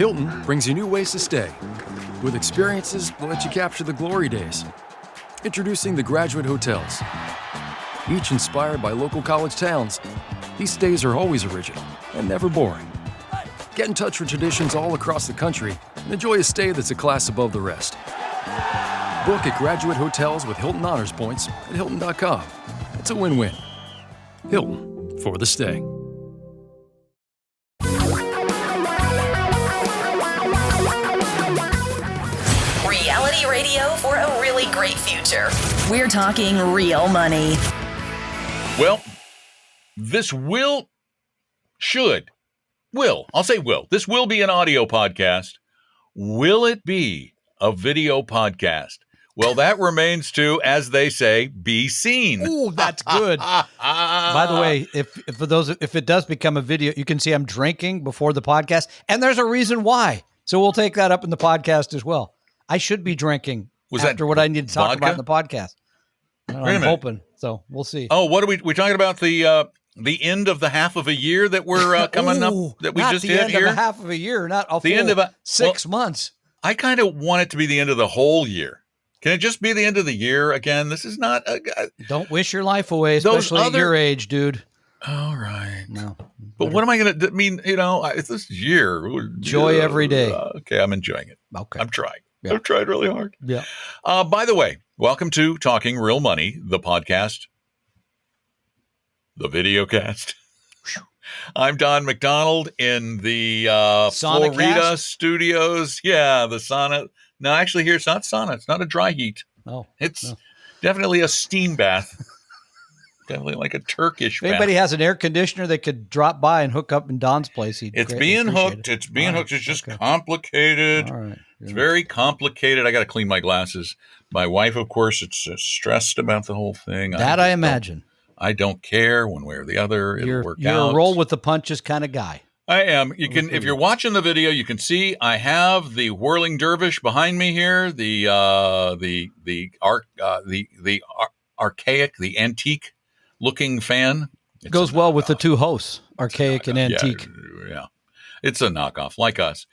Hilton brings you new ways to stay, with experiences that let you capture the glory days. Introducing the Graduate Hotels. Each inspired by local college towns, these stays are always original and never boring. Get in touch with traditions all across the country and enjoy a stay that's a class above the rest. Book at Graduate Hotels with Hilton Honors Points at Hilton.com. It's a win-win. Hilton, for the stay. Reality radio for a really great future. We're talking real money. Well, this will this will be an audio podcast. Will it be a video podcast? Well, that remains to, as they say, be seen. Ooh, that's good. By the way, if it does become a video, you can see I'm drinking before the podcast, and there's a reason why. So we'll take that up in the podcast as well. I should be drinking after what I need to talk about in the podcast. I'm hoping. So we'll see. Oh, what are we talking about? The end of the half of a year that we're coming up that we just hit here? Not the end of a half of a year, not a full end of 6 months. I kind of want it to be the end of the whole year. Can it just be the end of the year again? This is not don't wish your life away, especially at your age, dude. All right. No. But what am I going to mean? It's this year. Joy every day. Okay, I'm enjoying it. Okay. I'm trying. Yeah. I've tried really hard. Yeah. By the way, welcome to Talking Real Money, the podcast, the video cast. I'm Don McDonald in the Florida studios. Yeah, the sauna. No, actually, here it's not sauna. It's not a dry heat. Oh, it's definitely a steam bath. Definitely like a Turkish bath. If anybody has an air conditioner, they could drop by and hook up in Don's place. It's being hooked. It's being hooked. It's just complicated. All right. It's very complicated. I got to clean my glasses. My wife, of course, it's stressed about the whole thing. I imagine. I don't care one way or the other. It'll work out. You're a roll with the punches kind of guy. I am. You can, if you're watching the video, you can see I have the whirling dervish behind me here. The archaic, the antique looking fan. It goes well with the two hosts, archaic and antique. Yeah. It's a knockoff, like us.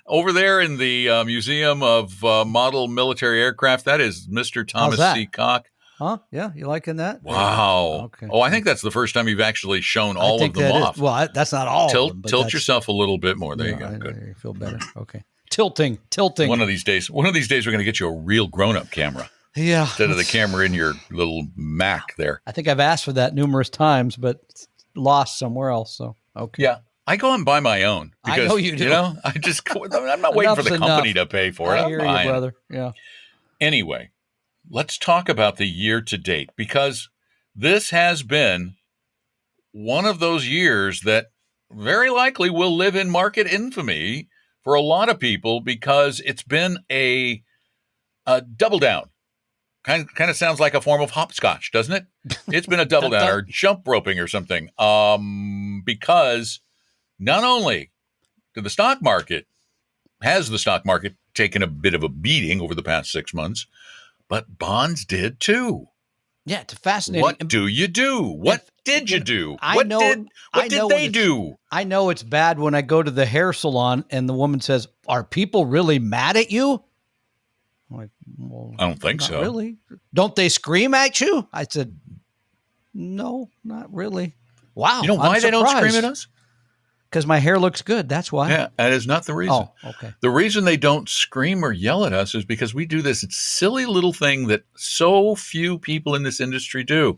Over there in the Museum of Model Military Aircraft, that is Mr. Thomas C. Koch. Huh? Yeah, you liking that? Wow. Okay. Oh, I think that's the first time you've actually shown all of them off. Well, that's not all of them. Tilt yourself a little bit more. There you go. Good. I feel better. Okay. Tilting. One of these days, we're going to get you a real grown-up camera. Yeah. Instead of the camera in your little Mac there. I think I've asked for that numerous times, but it's lost somewhere else. So, okay. Yeah. I go and buy my own. Because, I know you do. I'm not waiting for the company to pay for it. I hear you, brother. Yeah. Anyway, let's talk about the year to date, because this has been one of those years that very likely will live in market infamy for a lot of people, because it's been a double down. Kind of sounds like a form of hopscotch, doesn't it? It's been a double down or jump roping or something. Because not only has the stock market taken a bit of a beating over the past 6 months, but bonds did too. Yeah, it's fascinating. What do you do? What did you do? What did they do? I know it's bad when I go to the hair salon and the woman says, "Are people really mad at you?" I'm like, well, I don't think so. Really? Don't they scream at you? I said, no, not really. Wow. You know why they don't scream at us? Because my hair looks good. That's why. Yeah, that is not the reason. Oh, okay. The reason they don't scream or yell at us is because we do this silly little thing that so few people in this industry do.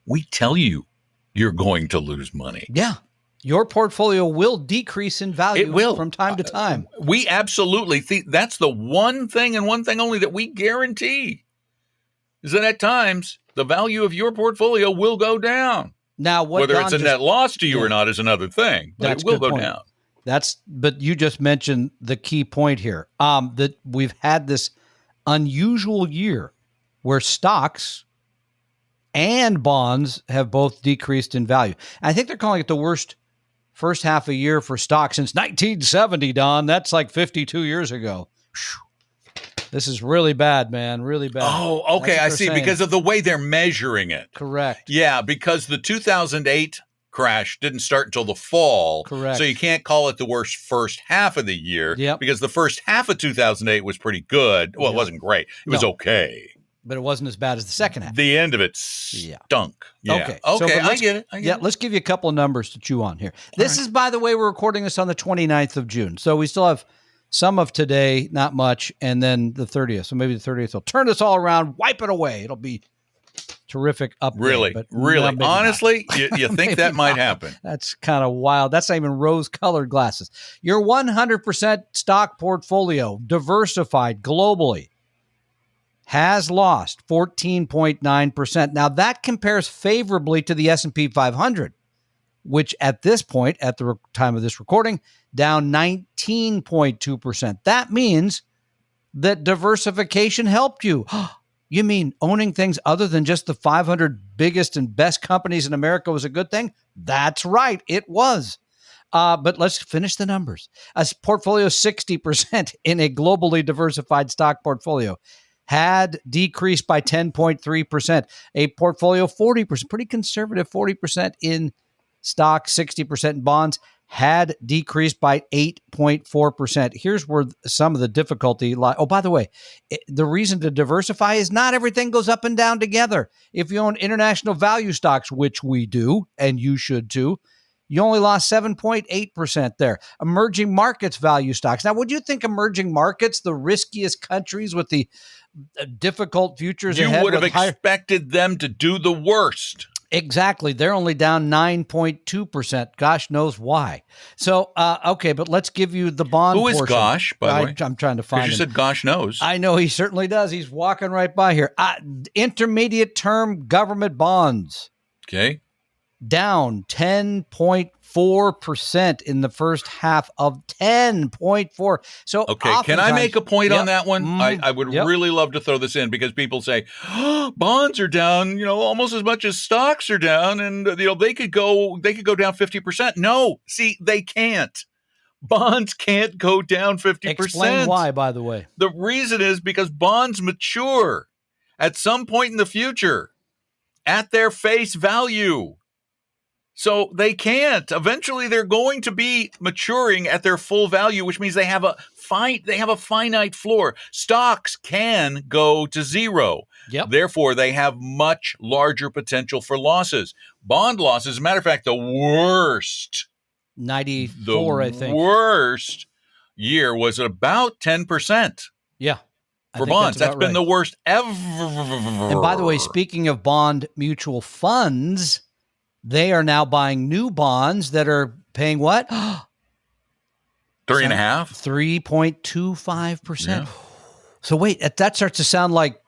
We tell you you're going to lose money. Yeah. Your portfolio will decrease in value from time to time. We absolutely think that's the one thing and one thing only that we guarantee is that at times the value of your portfolio will go down. Now, whether it's a net loss to you or not is another thing, but it will go down. But you just mentioned the key point here, that we've had this unusual year where stocks and bonds have both decreased in value. I think they're calling it the worst first half a year for stocks since 1970, Don. That's like 52 years ago. This is really bad, man. Really bad. Oh, okay. I see. Saying. Because of the way they're measuring it. Correct. Yeah, because the 2008 crash didn't start until the fall. Correct. So you can't call it the worst first half of the year Yep. because the first half of 2008 was pretty good. Well, Yep. it wasn't great. It was No. okay. But it wasn't as bad as the second half. The end of it stunk. Yeah. Okay. Okay. But I get it. I get Yeah, it. let's give you a couple of numbers to chew on here. This is, by the way, we're recording this on the 29th of June. So we still have some of today, not much, and then the 30th. So maybe the 30th will turn this all around, wipe it away. It'll be terrific update. Really? But Really? maybe not. Honestly, you think that might happen? That's kind of wild. That's not even rose-colored glasses. Your 100% stock portfolio, diversified globally, has lost 14.9%. Now, that compares favorably to the S&P 500, which at this point, at the time of this recording, down 19.2%. That means that diversification helped you. You mean owning things other than just the 500 biggest and best companies in America was a good thing? That's right, it was. But let's finish the numbers. A portfolio 60% in a globally diversified stock portfolio had decreased by 10.3%. A portfolio 40%, pretty conservative 40% in stock, 60% in bonds, had decreased by 8.4%. Here's where some of the difficulty lies. Oh, by the way, the reason to diversify is not everything goes up and down together. If you own international value stocks, which we do, and you should too, you only lost 7.8% there. Emerging markets value stocks. Now, would you think emerging markets, the riskiest countries with the difficult futures You ahead, would have with higher- expected them to do the worst. Exactly. They're only down 9.2%. Gosh knows why. So, okay, but let's give you the bond Who is portion. Gosh, by the way? I'm trying to find Because you him. said gosh knows. I know he certainly does. He's walking right by here. Intermediate term government bonds Okay. down 10.4% in the first half of 10.4. So Okay. Can I make a point Yep. on that one? I would Yep. really love to throw this in because people say, oh, bonds are down, almost as much as stocks are down. And, they could go down 50%. No, see, they can't. Bonds can't go down 50%. Explain why, by the way. The reason is because bonds mature at some point in the future at their face value. So they can't. Eventually, they're going to be maturing at their full value, which means they have a finite floor. Stocks can go to zero. Yep. Therefore, they have much larger potential for losses. Bond losses, as a matter of fact, the worst 94, I think. worst year was about 10%. Yeah. I For think bonds. That's about been right. the worst ever. And by the way, speaking of bond mutual funds, they are now buying new bonds that are paying what? 3.5. 3.25%. Yeah. So wait, that starts to sound like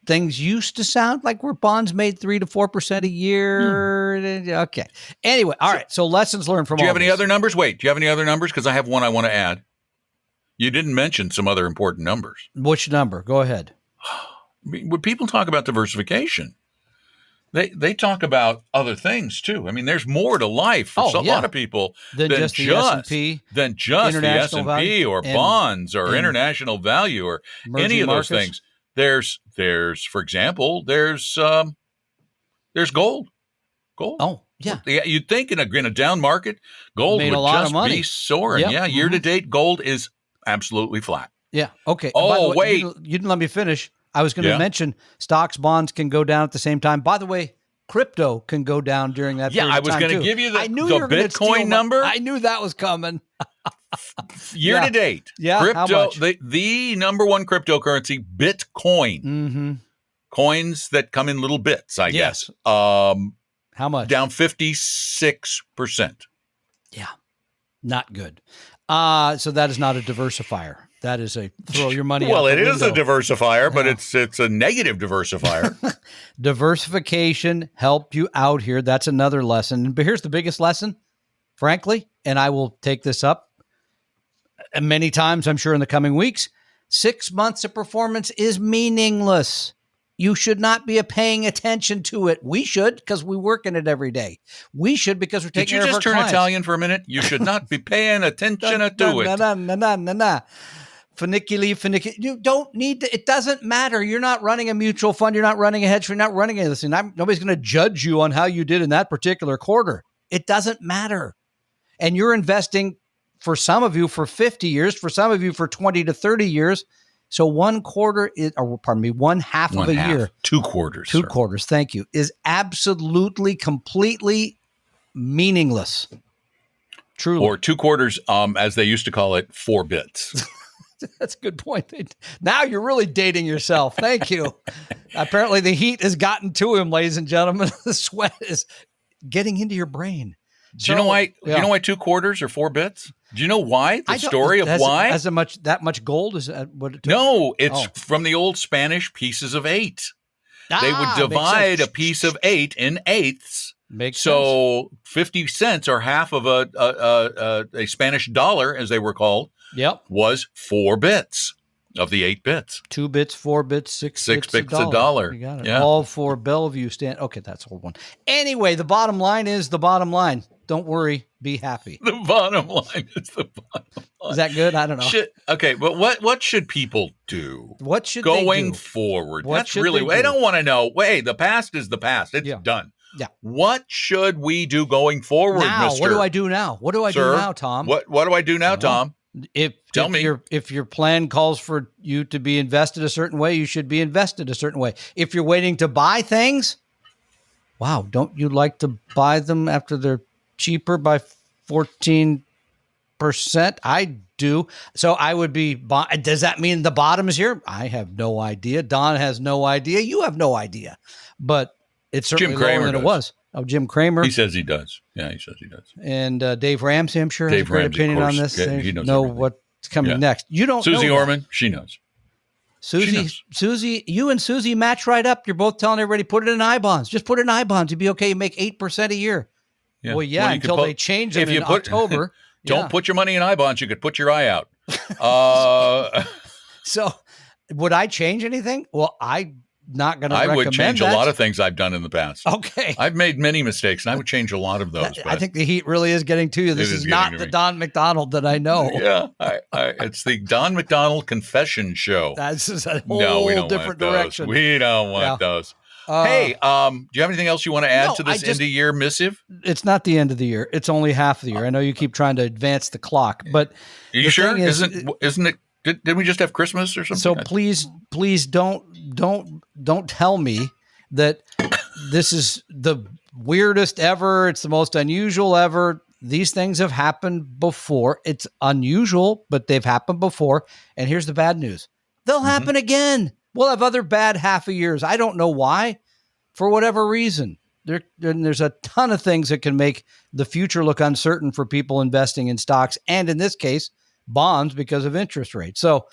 things used to sound like where bonds made 3 to 4% a year. Okay. Anyway, all right. So lessons learned from Do you all have any this. other numbers? Wait, do you have any other numbers? Because I have one I want to add. You didn't mention some other important numbers. Which number? Go ahead. When people talk about diversification, they talk about other things too. I mean, there's more to life for a lot of people Than just the S&P, than just the international S&P value, or and- bonds or and international value or emerging any of those markets. things. There's for example, there's gold. Gold. Oh, yeah. Yeah, you'd think in a down market, gold Made would a lot of just money. be soaring. Yep. Yeah, year to date, gold is absolutely flat. Yeah. Okay. Oh, By the way, wait. You didn't let me finish. I was going to Yeah. mention stocks, bonds can go down at the same time. By the way, crypto can go down during that Yeah, period I of was time, gonna too. give you I knew the you were gonna Bitcoin steal my- number. I knew that was coming. Year Yeah. to date, Yeah, how crypto, much? the number one cryptocurrency, Bitcoin, Mm-hmm. coins that come in little bits, I Yes. guess. How much? Down 56%. Yeah. Not good. So that is not a diversifier. That is a throw your money Well, out it the is a window. diversifier, but Yeah. it's a negative diversifier. Diversification helped you out here. That's another lesson. But here's the biggest lesson, frankly, and I will take this up many times, I'm sure, in the coming weeks. 6 months of performance is meaningless. You should not be paying attention to it. We should, because we work in it every day. We should, because we're Did taking you care of just our turn clients. Italian for a minute? You should not be paying attention to it. No. Funiculi. You don't need to. It doesn't matter. You're not running a mutual fund. You're not running a hedge fund. You're not running anything. Nobody's going to judge you on how you did in that particular quarter. It doesn't matter. And you're investing, for some of you, for 50 years, for some of you, for 20 to 30 years. So one half of a year. 2 quarters. 2 quarters, thank you, is absolutely, completely meaningless. Truly. Or 2 quarters, as they used to call it, 4 bits. That's a good point. Now you're really dating yourself. Thank you. Apparently the heat has gotten to him, ladies and gentlemen. The sweat is getting into your brain. Do you know why? Yeah. Do you know why 2 quarters are 4 bits? Do you know why? The story of why? That much gold is what it took? No, it's from the old Spanish pieces of 8. They would divide a piece of 8 in eighths. Makes sense. 50 cents, or half of a Spanish dollar, as they were called, was 4 bits of the 8 bits. 2 bits, 4 bits, 6 bits a dollar. You got it. Yeah. All for Bellevue stand. Okay, that's old one. Anyway, the bottom line is the bottom line. Don't worry, be happy. The bottom line is the bottom line. Is that good? I don't know. Okay, but what should people do? What should going they do? forward? What That's really. I don't want to know. Wait, the past is the past. It's done. Yeah. What should we do going forward, now? Mr.? What do I do now? What do I do now, Tom? What do I do now, Tom? Tell me. If your plan calls for you to be invested a certain way, you should be invested a certain way. If you're waiting to buy things, wow, don't you like to buy them after they're cheaper by 14%? I do. So I would be. Does that mean the bottom is here? I have no idea. Don has no idea. You have no idea. But it's certainly lower than it was. Oh, Jim Cramer. He says he does. Yeah, he says he does. And Dave Ramsey, I'm sure, has a great opinion on this. Yeah, he knows what's coming next. You don't Susie know Orman, she knows. Susie, you and Susie match right up. You're both telling everybody, put it in I-bonds. Just put it in I-bonds. You'd be okay. You make 8% a year. Yeah. Well, until they change them in October. Don't put your money in I-bonds. You could put your eye out. So would I change anything? Well, I'm not going to recommend that. I would change a lot of things I've done in the past. Okay. I've made many mistakes, and I would change a lot of those. I think the heat really is getting to you. This is not the Don McDonald that I know. Yeah. It's the Don McDonald confession show. That's just a whole different direction. We don't want those. Hey, do you have anything else you want to add to this end of year missive? It's not the end of the year. It's only half of the year. I know you keep trying to advance the clock, but are you sure? Isn't it? Didn't we just have Christmas or something? So please don't tell me that this is the weirdest ever. It's the most unusual ever. These things have happened before. It's unusual, but they've happened before. And here's the bad news. They'll happen again. We'll have other bad half a years. I don't know why, for whatever reason. There's a ton of things that can make the future look uncertain for people investing in stocks, and in this case, bonds, because of interest rates. So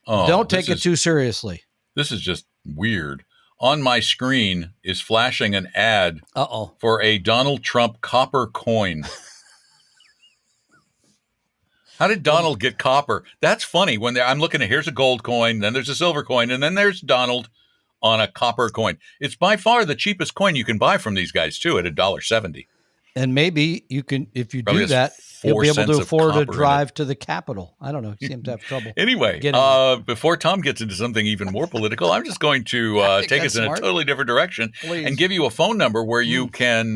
don't take it too seriously. This is just weird. On my screen is flashing an ad for a Donald Trump copper coin. How did Donald get copper? That's funny. When I'm looking at, here's a gold coin, then there's a silver coin, and then there's Donald on a copper coin. It's by far the cheapest coin you can buy from these guys, too, at $1.70. And maybe you can, if you do that, you'll be able to afford a drive to the Capitol. I don't know. You seem to have trouble. Anyway, before Tom gets into something even more political, I'm just going to take us in a totally different direction and give you a phone number where you can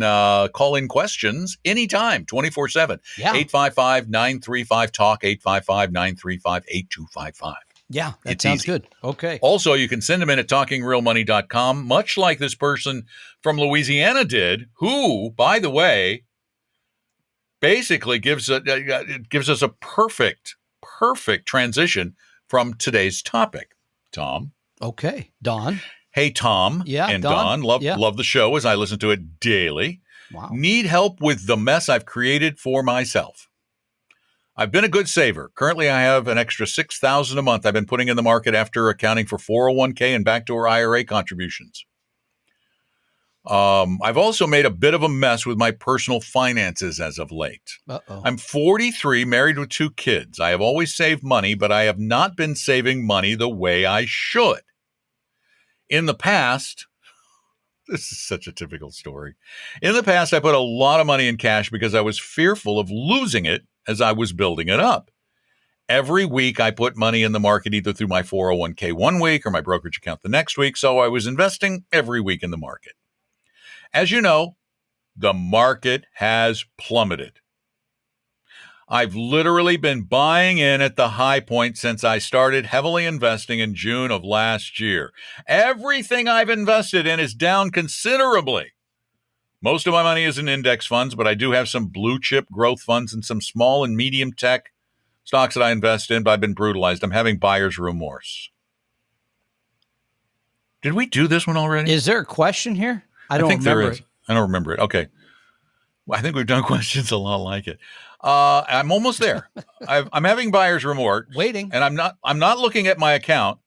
call in questions anytime, 24/7. 855-935-TALK, 855-935-8255. Yeah, that sounds good. Okay. Also, you can send them in at talkingrealmoney.com, much like this person from Louisiana did, who, by the way, basically gives us a perfect transition from today's topic. Tom. Okay. Don. Hey, Tom. Yeah, and Don. Love the show as I listen to it daily. Wow. Need help with the mess I've created for myself. I've been a good saver. Currently, I have an extra $6,000 a month I've been putting in the market after accounting for 401k and backdoor IRA contributions. I've also made a bit of a mess with my personal finances as of late. I'm 43, married with 2 kids. I have always saved money, but I have not been saving money the way I should. In the past, this is such a typical story. In the past, I put a lot of money in cash because I was fearful of losing it as I was building it up. Every week, I put money in the market either through my 401k one week or my brokerage account the next week, so I was investing every week in the market. As you know, the market has plummeted. I've literally been buying in at the high point since I started heavily investing in June of last year. Everything I've invested in is down considerably. Most of my money is in index funds, but I do have some blue chip growth funds and some small and medium tech stocks that I invest in, but I've been brutalized. I'm having buyer's remorse. Did we do this one already? Is there a question here? I don't think remember there is. it. I don't remember it. Okay. Well, I think we've done questions a lot like it. I'm almost there. I'm having buyer's remorse. Waiting. And I'm not looking at my account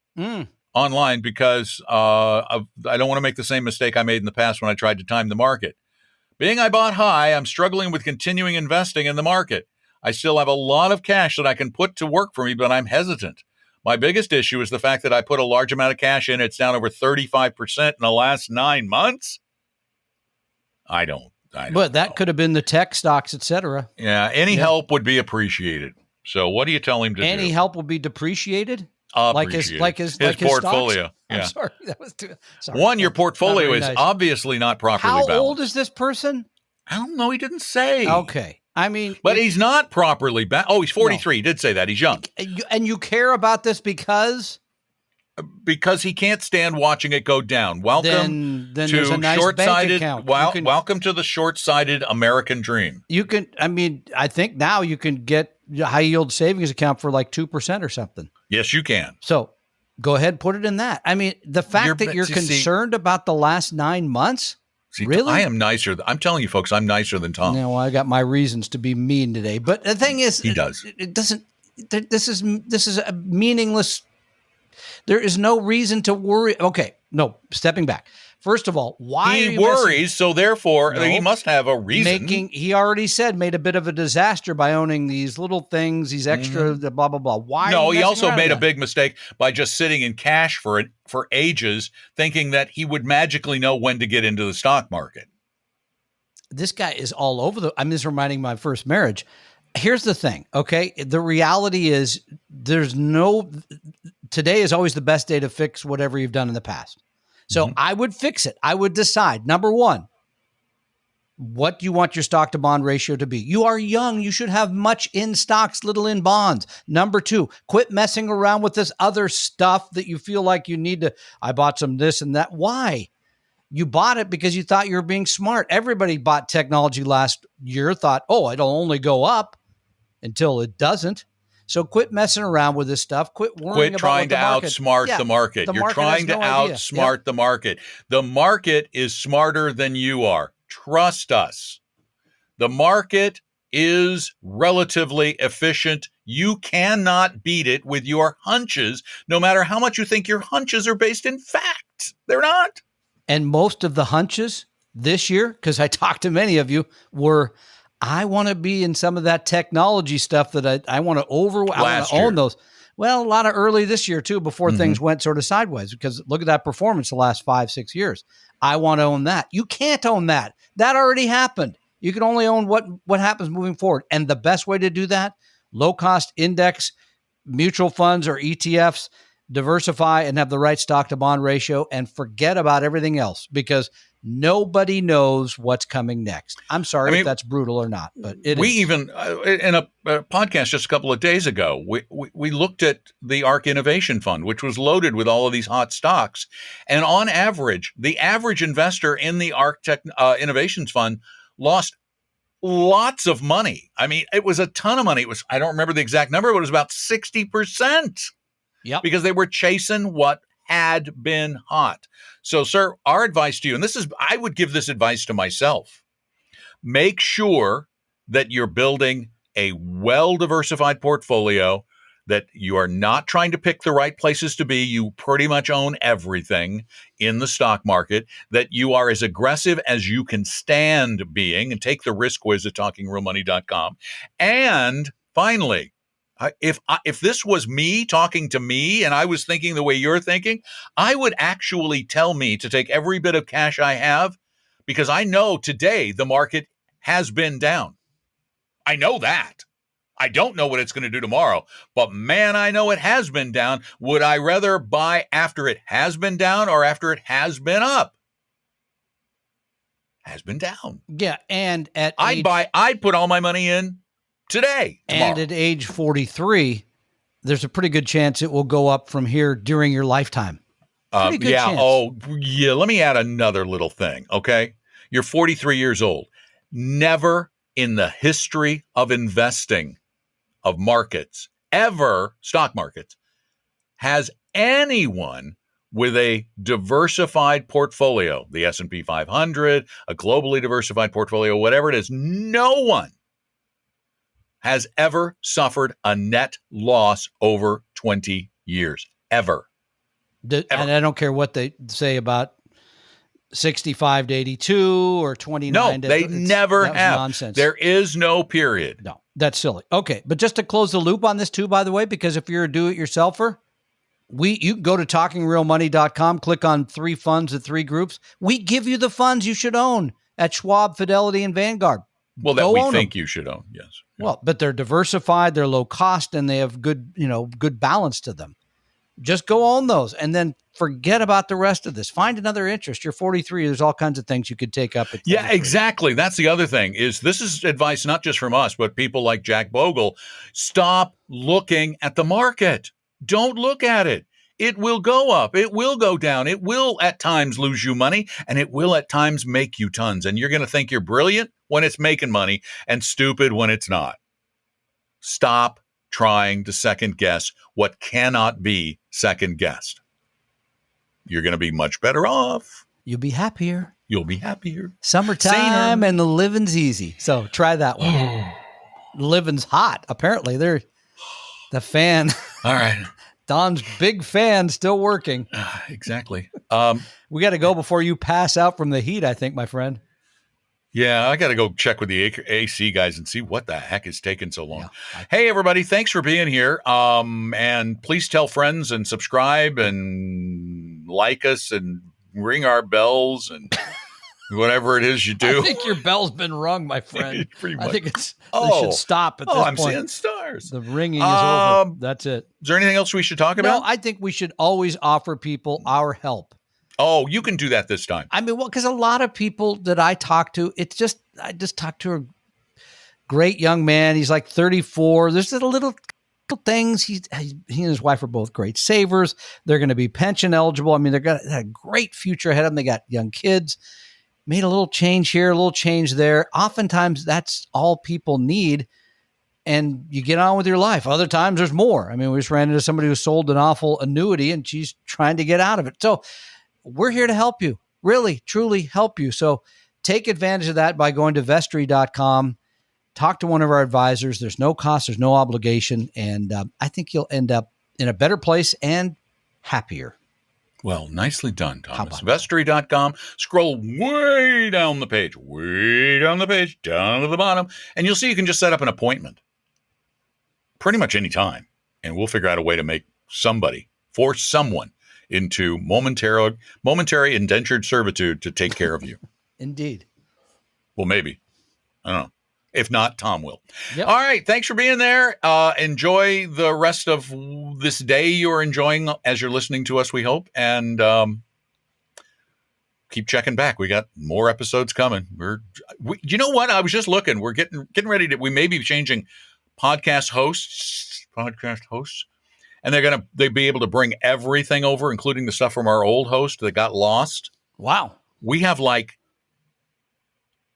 online because I don't want to make the same mistake I made in the past when I tried to time the market. Being I bought high, I'm struggling with continuing investing in the market. I still have a lot of cash that I can put to work for me, but I'm hesitant. My biggest issue is the fact that I put a large amount of cash in. It's down over 35% in the last 9 months. I don't But that know. could have been the tech stocks, et cetera. Yeah, any help would be appreciated. So what do you tell him to do? Any help will be depreciated? Appreciated. Like his portfolio. Stocks? Yeah. I'm sorry. That was too sorry. One, your portfolio Not is very nice. obviously not properly How balanced. old is this person? I don't know. He didn't say. Okay. I mean, But he's not properly balanced. Oh, he's 43. He did say that. He's young. and you care about this because He can't stand watching it go down. Welcome then there's a to nice bank short-sighted. account. Welcome to the short-sighted American dream. You can. I mean, I think now you can get a high yield savings account for like 2% or something. Yes, you can. So go ahead, put it in that. I mean, the fact that you're concerned about the last 9 months. See, really? I am nicer. I'm telling you, folks, I'm nicer than Tom. No, well, I got my reasons to be mean today. But the thing is, He does. It doesn't. This is a meaningless. There is no reason to worry. Okay, no. Stepping back. First of all, why He worries, so therefore No. he must have a reason. He already said made a bit of a disaster by owning these little things, these extra blah blah blah. Why? No, are you he messing also around made a with big mistake by just sitting in cash for ages, thinking that he would magically know when to get into the stock market. that? This guy is all over the. I'm just reminding my first marriage. Here's the thing, okay? The reality is today is always the best day to fix whatever you've done in the past. So I would fix it. I would decide, number one, what do you want your stock to bond ratio to be? You are young. You should have much in stocks, little in bonds. Number two, quit messing around with this other stuff that you feel like you need to. I bought some this and that. Why? You bought it because you thought you were being smart. Everybody bought technology last year, thought, oh, it'll only go up until it doesn't. So quit messing around with this stuff. Quit worrying about trying to what the market, outsmart the market. the You're market trying has to no idea. outsmart the market. The market is smarter than you are. Trust us. The market is relatively efficient. You cannot beat it with your hunches, no matter how much you think your hunches are based in fact. They're not. And most of the hunches this year, because I talked to many of you, were I want to be in some of that technology stuff that I want to I want to own those. Well, a lot of early this year too, before things went sort of sideways, because look at that performance the last 5-6 years. I want to own that. You can't own that. That already happened. You can only own what happens moving forward. And the best way to do that, low cost index, mutual funds or ETFs, diversify and have the right stock to bond ratio and forget about everything else because nobody knows what's coming next. I'm sorry if that's brutal or not, but it is. Even in a podcast just a couple of days ago, we looked at the ARK Innovation Fund, which was loaded with all of these hot stocks. And on average, the average investor in the ARK Innovations Fund lost lots of money. I mean, it was a ton of money. I don't remember the exact number, but it was about 60%. Yep. Because they were chasing what had been hot. So, sir, our advice to you, and I would give this advice to myself. Make sure that you're building a well-diversified portfolio, that you are not trying to pick the right places to be. You pretty much own everything in the stock market, that you are as aggressive as you can stand being, and take the risk quiz at talkingrealmoney.com. And finally, if this was me talking to me and I was thinking the way you're thinking, I would actually tell me to take every bit of cash I have, because I know today the market has been down. I know that. I don't know what it's going to do tomorrow, but man, I know it has been down. Would I rather buy after it has been down or after it has been up? has been down. Yeah, and I'd put all my money in today, tomorrow. And at age 43, there's a pretty good chance it will go up from here during your lifetime. Pretty good chance. Oh, yeah. Let me add another little thing. Okay. You're 43 years old. Never in the history of investing, of markets, ever, stock markets, has anyone with a diversified portfolio, the S&P 500, a globally diversified portfolio, whatever it is, no one has ever suffered a net loss over 20 years, ever. And I don't care what they say about 65 to 82 or 29. No, they never have. Nonsense. There is no period. No, that's silly. Okay, but just to close the loop on this too, by the way, because if you're a do-it-yourselfer, you can go to talkingrealmoney.com, click on 3 funds at 3 groups. We give you the funds you should own at Schwab, Fidelity, and Vanguard. Well, that we think you should own, yes. Well, but they're diversified, they're low cost, and they have good balance to them. Just go own those and then forget about the rest of this. Find another interest. You're 43. There's all kinds of things you could take up. At 43. Yeah, exactly. That's the other thing this is advice not just from us, but people like Jack Bogle. Stop looking at the market. Don't look at it. It will go up. It will go down. It will at times lose you money, and it will at times make you tons. And you're going to think you're brilliant when it's making money and stupid when it's not. Stop trying to second guess what cannot be second guessed. You're going to be much better off. You'll be happier. You'll be happier. Summertime and the living's easy. So try that one. Living's hot. Apparently, they're the fan. All right. Don's big fan still working. Exactly. We got to go before you pass out from the heat, I think, my friend. Yeah, I got to go check with the AC guys and see what the heck is taking so long. Yeah. Hey, everybody, thanks for being here. And please tell friends and subscribe and like us and ring our bells and whatever it is you do. I think your bell's been rung, my friend. Pretty much. I think we should stop at this point. I'm seeing stars. The ringing is over. That's it. Is there anything else we should talk about? No, I think we should always offer people our help. Oh, you can do that this time. I mean, well, because a lot of people that I talk to, I just talked to a great young man. He's like 34. There's little things. He and his wife are both great savers. They're going to be pension eligible. I mean, they've got a great future ahead of them. They got young kids. Made a little change here, a little change there. Oftentimes, that's all people need, and you get on with your life. Other times, there's more. I mean, we just ran into somebody who sold an awful annuity, and she's trying to get out of it. So we're here to help you, really, truly help you. So take advantage of that by going to Vestry.com. Talk to one of our advisors. There's no cost. There's no obligation. And I think you'll end up in a better place and happier. Well, nicely done, Thomas. Vestry.com. Scroll way down the page, down to the bottom, and you'll see you can just set up an appointment pretty much any time, and we'll figure out a way to make force someone into momentary indentured servitude to take care of you. Indeed. Well, maybe. I don't know. If not, Tom will. Yep. All right. Thanks for being there. Enjoy the rest of this day you're enjoying as you're listening to us, we hope. And keep checking back. We got more episodes coming. You know what? I was just looking. We're getting ready to, we may be changing podcast hosts. And they'll be able to bring everything over, including the stuff from our old host that got lost. Wow. We have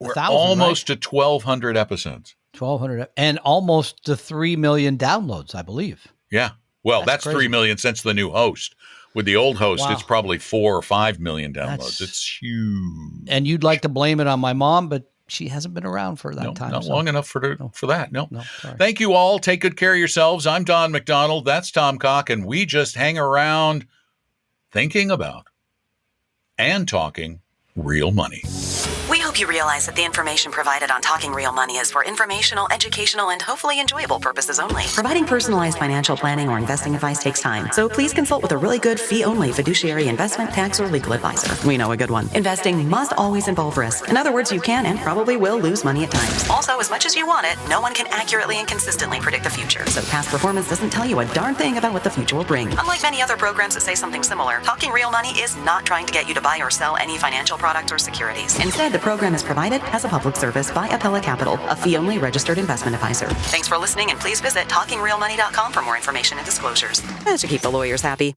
we're 1,000, almost to 1,200 episodes. 1,200 and almost to 3 million downloads, I believe. Yeah. Well, that's 3 million since the new host. With the old host, It's probably 4 or 5 million downloads. It's huge. And you'd like to blame it on my mom, but she hasn't been around for that time. Not long enough for that. No. Sorry. Thank you all. Take good care of yourselves. I'm Don McDonald. That's Tom Cock. And we just hang around thinking about and talking real money. We hope you realize that the information provided on Talking Real Money is for informational, educational, and hopefully enjoyable purposes only. Providing personalized financial planning or investing advice takes time, so please consult with a really good fee-only fiduciary investment, tax, or legal advisor. We know a good one. Investing must always involve risk. In other words, you can and probably will lose money at times. Also, as much as you want it, no one can accurately and consistently predict the future, so past performance doesn't tell you a darn thing about what the future will bring. Unlike many other programs that say something similar, Talking Real Money is not trying to get you to buy or sell any financial products or securities. Instead, the program program is provided as a public service by Apella Capital, a fee-only registered investment advisor. Thanks for listening, and please visit TalkingRealMoney.com for more information and disclosures. That should keep the lawyers happy.